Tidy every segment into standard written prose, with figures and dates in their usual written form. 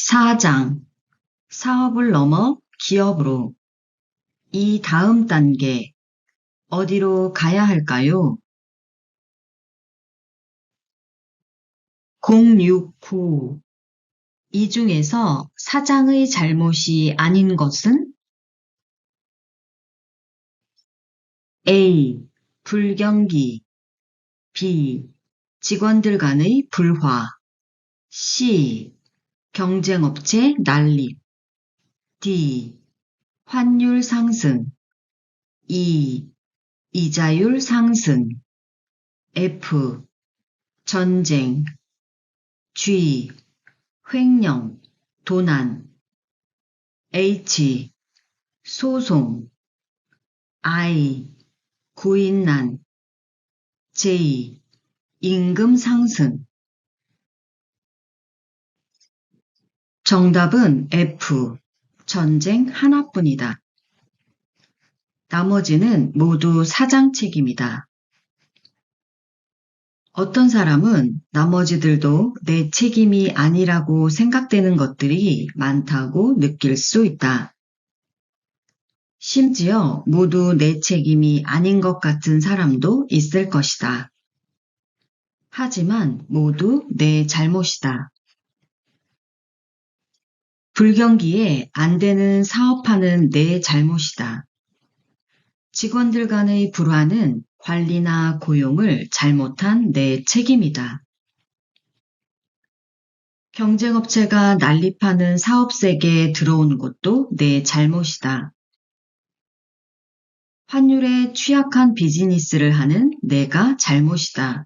사장, 사업을 넘어 기업으로. 이 다음 단계, 어디로 가야 할까요? 069. 이 중에서 사장의 잘못이 아닌 것은? A. 불경기. B. 직원들 간의 불화. C. 경쟁업체 난립. D. 환율 상승. E. 이자율 상승. F. 전쟁. G. 횡령, 도난. H. 소송. I. 구인난. J. 임금 상승. 정답은 F. 전쟁 하나뿐이다. 나머지는 모두 사장 책임이다. 어떤 사람은 나머지들도 내 책임이 아니라고 생각되는 것들이 많다고 느낄 수 있다. 심지어 모두 내 책임이 아닌 것 같은 사람도 있을 것이다. 하지만 모두 내 잘못이다. 불경기에 안 되는 사업하는 내 잘못이다. 직원들 간의 불화는 관리나 고용을 잘못한 내 책임이다. 경쟁업체가 난립하는 사업색에 들어오는 것도 내 잘못이다. 환율에 취약한 비즈니스를 하는 내가 잘못이다.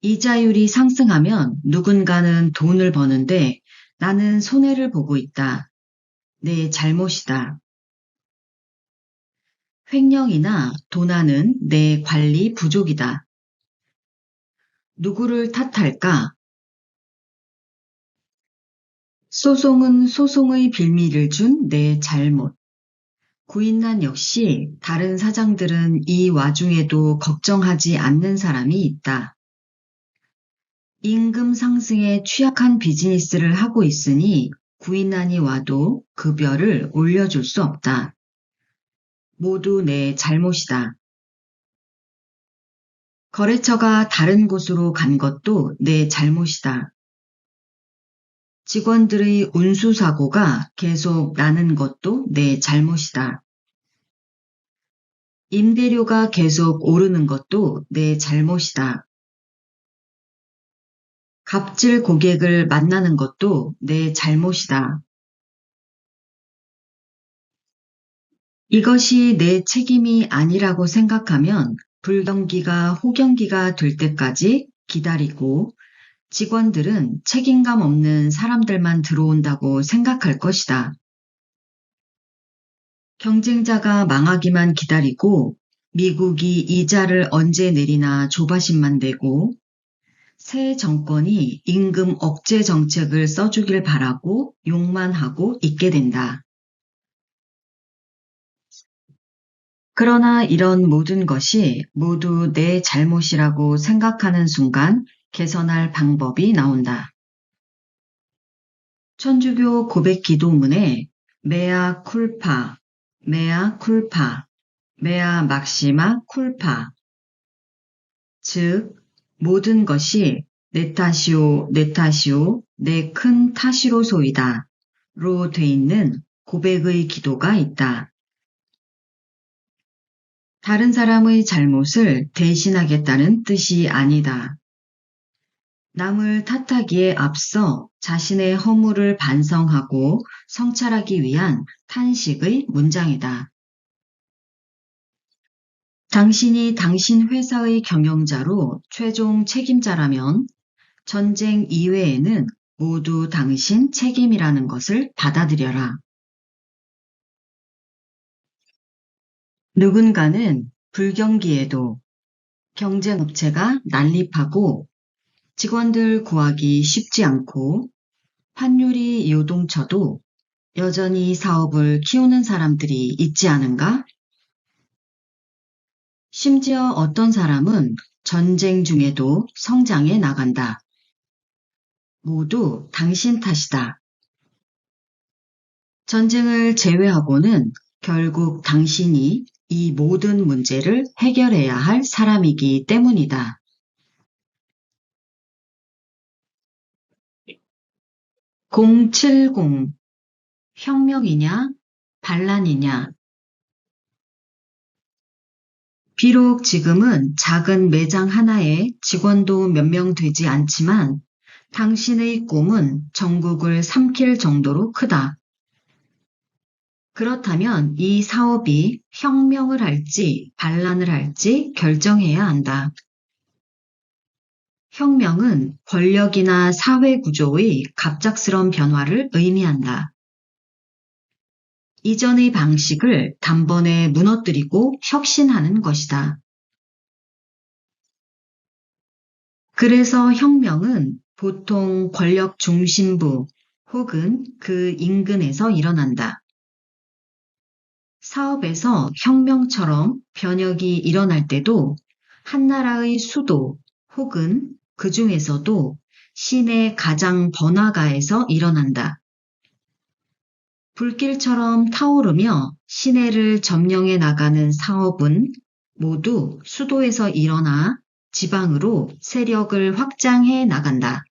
이자율이 상승하면 누군가는 돈을 버는데 나는 손해를 보고 있다. 내 잘못이다. 횡령이나 도난은 내 관리 부족이다. 누구를 탓할까? 소송은 소송의 빌미를 준 내 잘못. 구인난 역시 다른 사장들은 이 와중에도 걱정하지 않는 사람이 있다. 임금 상승에 취약한 비즈니스를 하고 있으니 구인난이 와도 급여를 올려줄 수 없다. 모두 내 잘못이다. 거래처가 다른 곳으로 간 것도 내 잘못이다. 직원들의 운수사고가 계속 나는 것도 내 잘못이다. 임대료가 계속 오르는 것도 내 잘못이다. 갑질 고객을 만나는 것도 내 잘못이다. 이것이 내 책임이 아니라고 생각하면 불경기가 호경기가 될 때까지 기다리고 직원들은 책임감 없는 사람들만 들어온다고 생각할 것이다. 경쟁자가 망하기만 기다리고 미국이 이자를 언제 내리나 조바심만 내고 새 정권이 임금 억제 정책을 써주길 바라고 욕만 하고 있게 된다. 그러나 이런 모든 것이 모두 내 잘못이라고 생각하는 순간 개선할 방법이 나온다. 천주교 고백 기도문에 메아 쿨파, 메아 쿨파, 메아 막시마 쿨파, 즉 모든 것이 내 탓이오, 내 탓이오, 내 큰 탓이로소이다 로 돼 있는 고백의 기도가 있다. 다른 사람의 잘못을 대신하겠다는 뜻이 아니다. 남을 탓하기에 앞서 자신의 허물을 반성하고 성찰하기 위한 탄식의 문장이다. 당신이 당신 회사의 경영자로 최종 책임자라면 전쟁 이외에는 모두 당신 책임이라는 것을 받아들여라. 누군가는 불경기에도 경쟁업체가 난립하고 직원들 구하기 쉽지 않고 환율이 요동쳐도 여전히 사업을 키우는 사람들이 있지 않은가? 심지어 어떤 사람은 전쟁 중에도 성장해 나간다. 모두 당신 탓이다. 전쟁을 제외하고는 결국 당신이 이 모든 문제를 해결해야 할 사람이기 때문이다. 070. 혁명이냐? 반란이냐? 비록 지금은 작은 매장 하나에 직원도 몇 명 되지 않지만 당신의 꿈은 전국을 삼킬 정도로 크다. 그렇다면 이 사업이 혁명을 할지 반란을 할지 결정해야 한다. 혁명은 권력이나 사회 구조의 갑작스런 변화를 의미한다. 이전의 방식을 단번에 무너뜨리고 혁신하는 것이다. 그래서 혁명은 보통 권력 중심부 혹은 그 인근에서 일어난다. 사업에서 혁명처럼 변혁이 일어날 때도 한 나라의 수도 혹은 그 중에서도 시내 가장 번화가에서 일어난다. 불길처럼 타오르며 시내를 점령해 나가는 사업은 모두 수도에서 일어나 지방으로 세력을 확장해 나간다.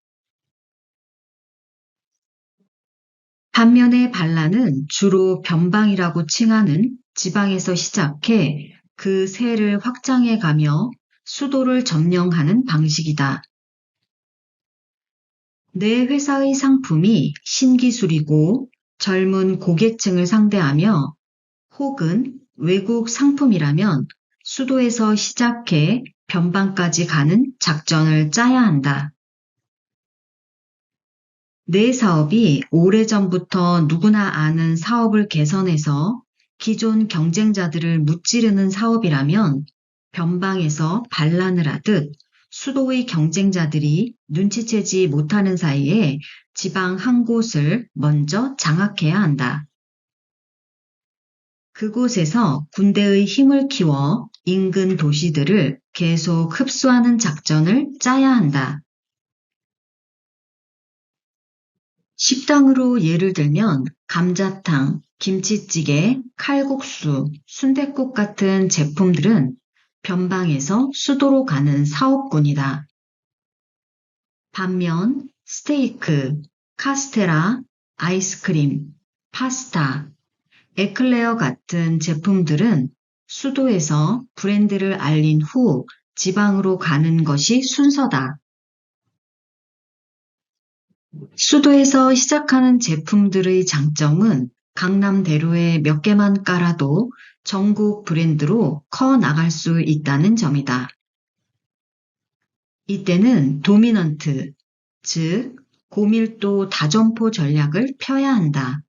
반면에 반란은 주로 변방이라고 칭하는 지방에서 시작해 그 세를 확장해 가며 수도를 점령하는 방식이다. 내 회사의 상품이 신기술이고 젊은 고객층을 상대하며 혹은 외국 상품이라면 수도에서 시작해 변방까지 가는 작전을 짜야 한다. 내 사업이 오래전부터 누구나 아는 사업을 개선해서 기존 경쟁자들을 무찌르는 사업이라면 변방에서 반란을 하듯 수도의 경쟁자들이 눈치채지 못하는 사이에 지방 한 곳을 먼저 장악해야 한다. 그곳에서 군대의 힘을 키워 인근 도시들을 계속 흡수하는 작전을 짜야 한다. 식당으로 예를 들면 감자탕, 김치찌개, 칼국수, 순댓국 같은 제품들은 변방에서 수도로 가는 사업군이다. 반면 스테이크, 카스테라, 아이스크림, 파스타, 에클레어 같은 제품들은 수도에서 브랜드를 알린 후 지방으로 가는 것이 순서다. 수도에서 시작하는 제품들의 장점은 강남대로에 몇 개만 깔아도 전국 브랜드로 커 나갈 수 있다는 점이다. 이때는 도미넌트, 즉 고밀도 다점포 전략을 펴야 한다.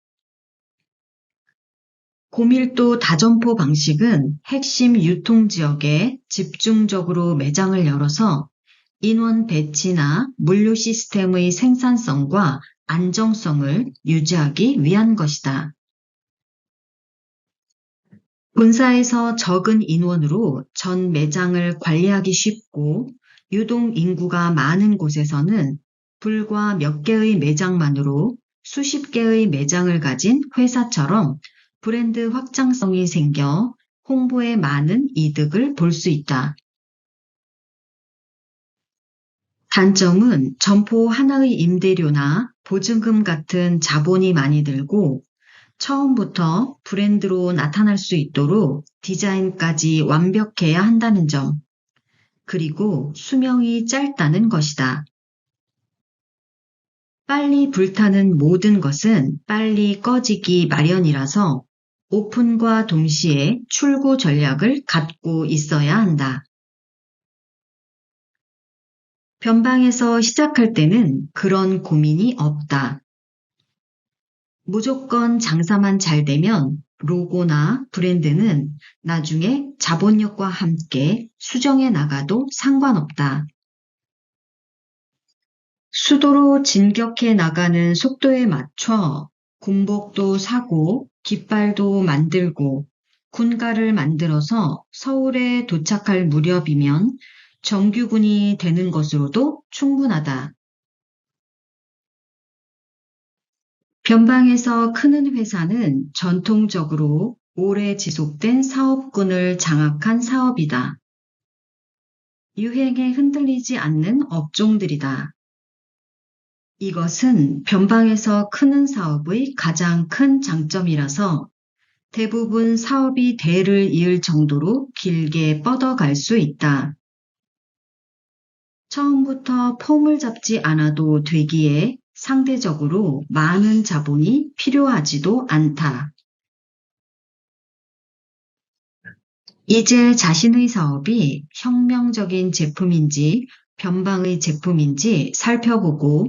고밀도 다점포 방식은 핵심 유통지역에 집중적으로 매장을 열어서 인원 배치나 물류 시스템의 생산성과 안정성을 유지하기 위한 것이다. 본사에서 적은 인원으로 전 매장을 관리하기 쉽고 유동 인구가 많은 곳에서는 불과 몇 개의 매장만으로 수십 개의 매장을 가진 회사처럼 브랜드 확장성이 생겨 홍보에 많은 이득을 볼 수 있다. 단점은 점포 하나의 임대료나 보증금 같은 자본이 많이 들고 처음부터 브랜드로 나타날 수 있도록 디자인까지 완벽해야 한다는 점, 그리고 수명이 짧다는 것이다. 빨리 불타는 모든 것은 빨리 꺼지기 마련이라서 오픈과 동시에 출구 전략을 갖고 있어야 한다. 변방에서 시작할 때는 그런 고민이 없다. 무조건 장사만 잘 되면 로고나 브랜드는 나중에 자본력과 함께 수정해 나가도 상관없다. 수도로 진격해 나가는 속도에 맞춰 군복도 사고 깃발도 만들고 군가를 만들어서 서울에 도착할 무렵이면 정규군이 되는 것으로도 충분하다. 변방에서 크는 회사는 전통적으로 오래 지속된 사업군을 장악한 사업이다. 유행에 흔들리지 않는 업종들이다. 이것은 변방에서 크는 사업의 가장 큰 장점이라서 대부분 사업이 대를 이을 정도로 길게 뻗어갈 수 있다. 처음부터 폼을 잡지 않아도 되기에 상대적으로 많은 자본이 필요하지도 않다. 이제 자신의 사업이 혁명적인 제품인지 변방의 제품인지 살펴보고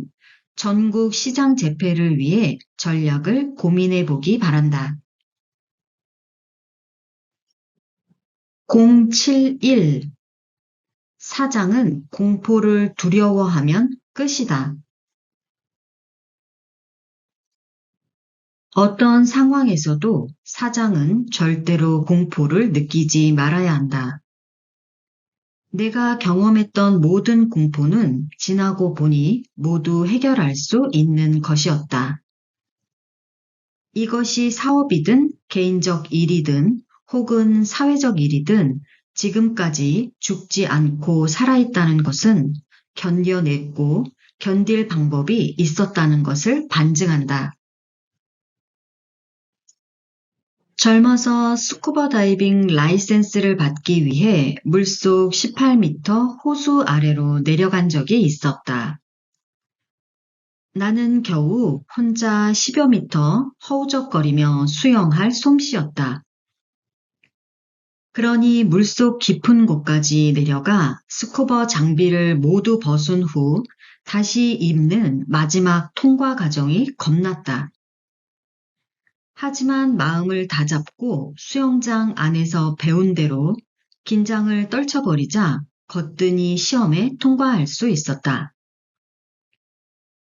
전국 시장 재패를 위해 전략을 고민해 보기 바란다. 071. 사장은 공포를 두려워하면 끝이다. 어떤 상황에서도 사장은 절대로 공포를 느끼지 말아야 한다. 내가 경험했던 모든 공포는 지나고 보니 모두 해결할 수 있는 것이었다. 이것이 사업이든 개인적 일이든 혹은 사회적 일이든 지금까지 죽지 않고 살아있다는 것은 견뎌냈고 견딜 방법이 있었다는 것을 반증한다. 젊어서 스쿠버 다이빙 라이센스를 받기 위해 물속 18m 호수 아래로 내려간 적이 있었다. 나는 겨우 혼자 10여 미터 허우적거리며 수영할 솜씨였다. 그러니 물속 깊은 곳까지 내려가 스쿠버 장비를 모두 벗은 후 다시 입는 마지막 통과 과정이 겁났다. 하지만 마음을 다잡고 수영장 안에서 배운 대로 긴장을 떨쳐버리자 거뜬히 시험에 통과할 수 있었다.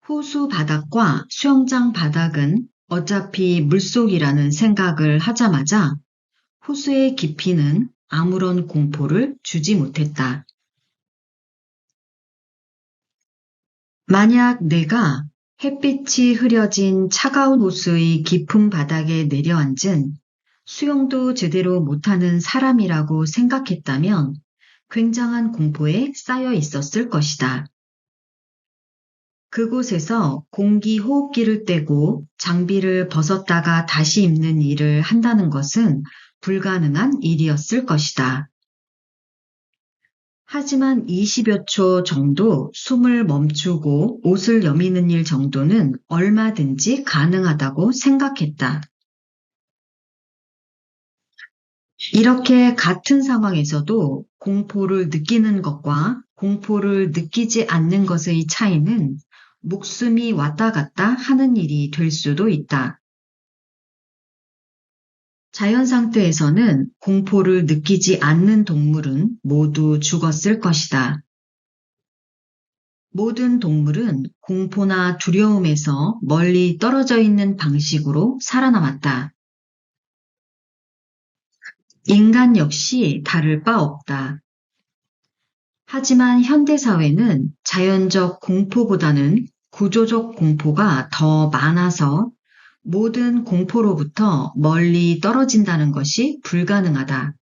호수 바닥과 수영장 바닥은 어차피 물속이라는 생각을 하자마자 호수의 깊이는 아무런 공포를 주지 못했다. 만약 내가 햇빛이 흐려진 차가운 호수의 깊은 바닥에 내려앉은 수영도 제대로 못하는 사람이라고 생각했다면 굉장한 공포에 쌓여 있었을 것이다. 그곳에서 공기 호흡기를 떼고 장비를 벗었다가 다시 입는 일을 한다는 것은 불가능한 일이었을 것이다. 하지만 20여 초 정도 숨을 멈추고 옷을 여미는 일 정도는 얼마든지 가능하다고 생각했다. 이렇게 같은 상황에서도 공포를 느끼는 것과 공포를 느끼지 않는 것의 차이는 목숨이 왔다 갔다 하는 일이 될 수도 있다. 자연 상태에서는 공포를 느끼지 않는 동물은 모두 죽었을 것이다. 모든 동물은 공포나 두려움에서 멀리 떨어져 있는 방식으로 살아남았다. 인간 역시 다를 바 없다. 하지만 현대사회는 자연적 공포보다는 구조적 공포가 더 많아서 모든 공포로부터 멀리 떨어진다는 것이 불가능하다.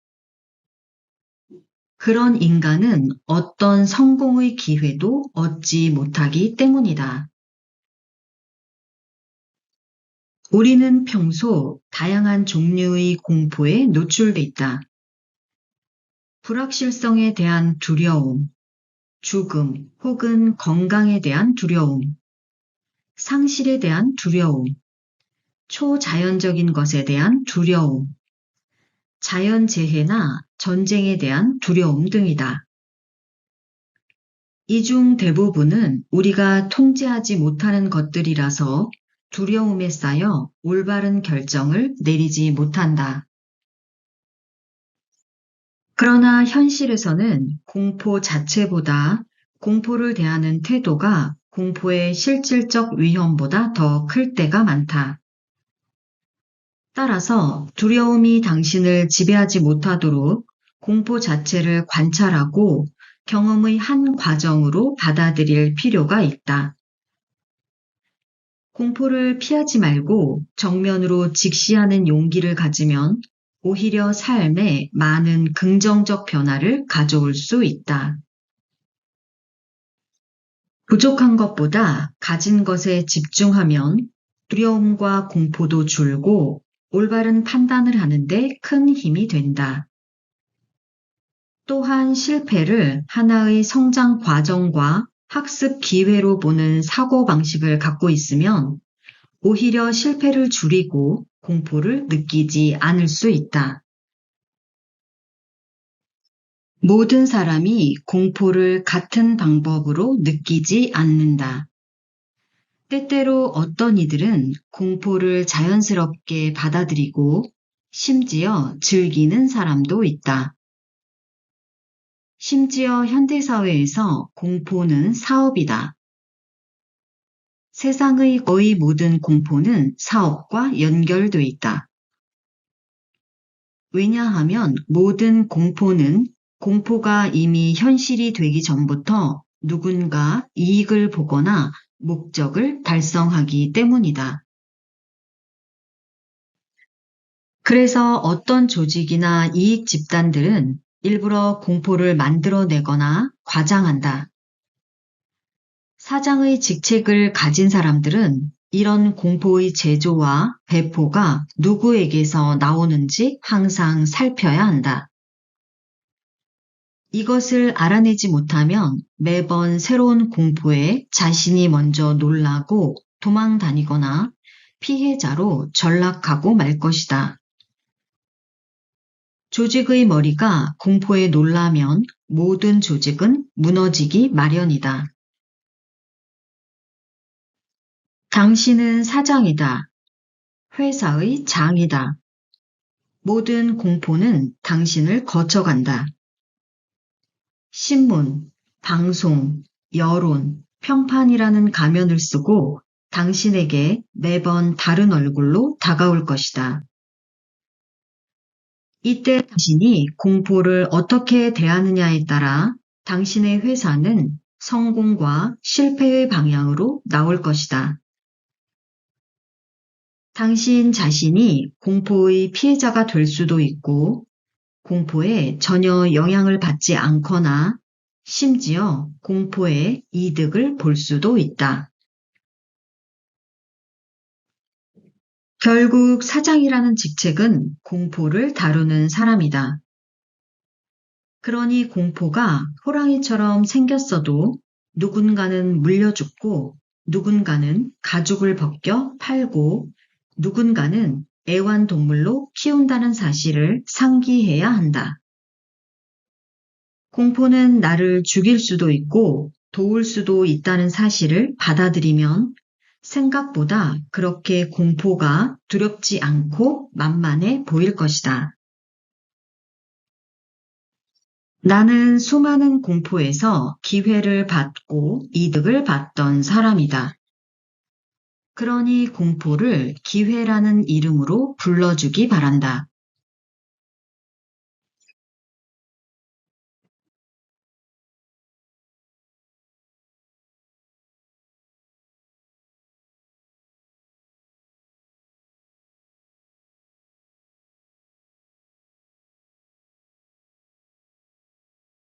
그런 인간은 어떤 성공의 기회도 얻지 못하기 때문이다. 우리는 평소 다양한 종류의 공포에 노출돼 있다. 불확실성에 대한 두려움, 죽음 혹은 건강에 대한 두려움, 상실에 대한 두려움, 초자연적인 것에 대한 두려움, 자연재해나 전쟁에 대한 두려움 등이다. 이 중 대부분은 우리가 통제하지 못하는 것들이라서 두려움에 쌓여 올바른 결정을 내리지 못한다. 그러나 현실에서는 공포 자체보다 공포를 대하는 태도가 공포의 실질적 위험보다 더 클 때가 많다. 따라서 두려움이 당신을 지배하지 못하도록 공포 자체를 관찰하고 경험의 한 과정으로 받아들일 필요가 있다. 공포를 피하지 말고 정면으로 직시하는 용기를 가지면 오히려 삶에 많은 긍정적 변화를 가져올 수 있다. 부족한 것보다 가진 것에 집중하면 두려움과 공포도 줄고 올바른 판단을 하는데 큰 힘이 된다. 또한 실패를 하나의 성장 과정과 학습 기회로 보는 사고방식을 갖고 있으면 오히려 실패를 줄이고 공포를 느끼지 않을 수 있다. 모든 사람이 공포를 같은 방법으로 느끼지 않는다. 때때로 어떤 이들은 공포를 자연스럽게 받아들이고 심지어 즐기는 사람도 있다. 심지어 현대사회에서 공포는 사업이다. 세상의 거의 모든 공포는 사업과 연결돼 있다. 왜냐하면 모든 공포가 이미 현실이 되기 전부터 누군가 이익을 보거나 목적을 달성하기 때문이다. 그래서 어떤 조직이나 이익 집단들은 일부러 공포를 만들어내거나 과장한다. 사장의 직책을 가진 사람들은 이런 공포의 제조와 배포가 누구에게서 나오는지 항상 살펴야 한다. 이것을 알아내지 못하면 매번 새로운 공포에 자신이 먼저 놀라고 도망 다니거나 피해자로 전락하고 말 것이다. 조직의 머리가 공포에 놀라면 모든 조직은 무너지기 마련이다. 당신은 사장이다. 회사의 장이다. 모든 공포는 당신을 거쳐간다. 신문, 방송, 여론, 평판이라는 가면을 쓰고 당신에게 매번 다른 얼굴로 다가올 것이다. 이때 당신이 공포를 어떻게 대하느냐에 따라 당신의 회사는 성공과 실패의 방향으로 나올 것이다. 당신 자신이 공포의 피해자가 될 수도 있고 공포에 전혀 영향을 받지 않거나 심지어 공포의 이득을 볼 수도 있다. 결국 사장이라는 직책은 공포를 다루는 사람이다. 그러니 공포가 호랑이처럼 생겼어도 누군가는 물려 죽고 누군가는 가죽을 벗겨 팔고 누군가는 애완동물로 키운다는 사실을 상기해야 한다. 공포는 나를 죽일 수도 있고 도울 수도 있다는 사실을 받아들이면 생각보다 그렇게 공포가 두렵지 않고 만만해 보일 것이다. 나는 수많은 공포에서 기회를 받고 이득을 봤던 사람이다. 그러니 공포를 기회라는 이름으로 불러주기 바란다.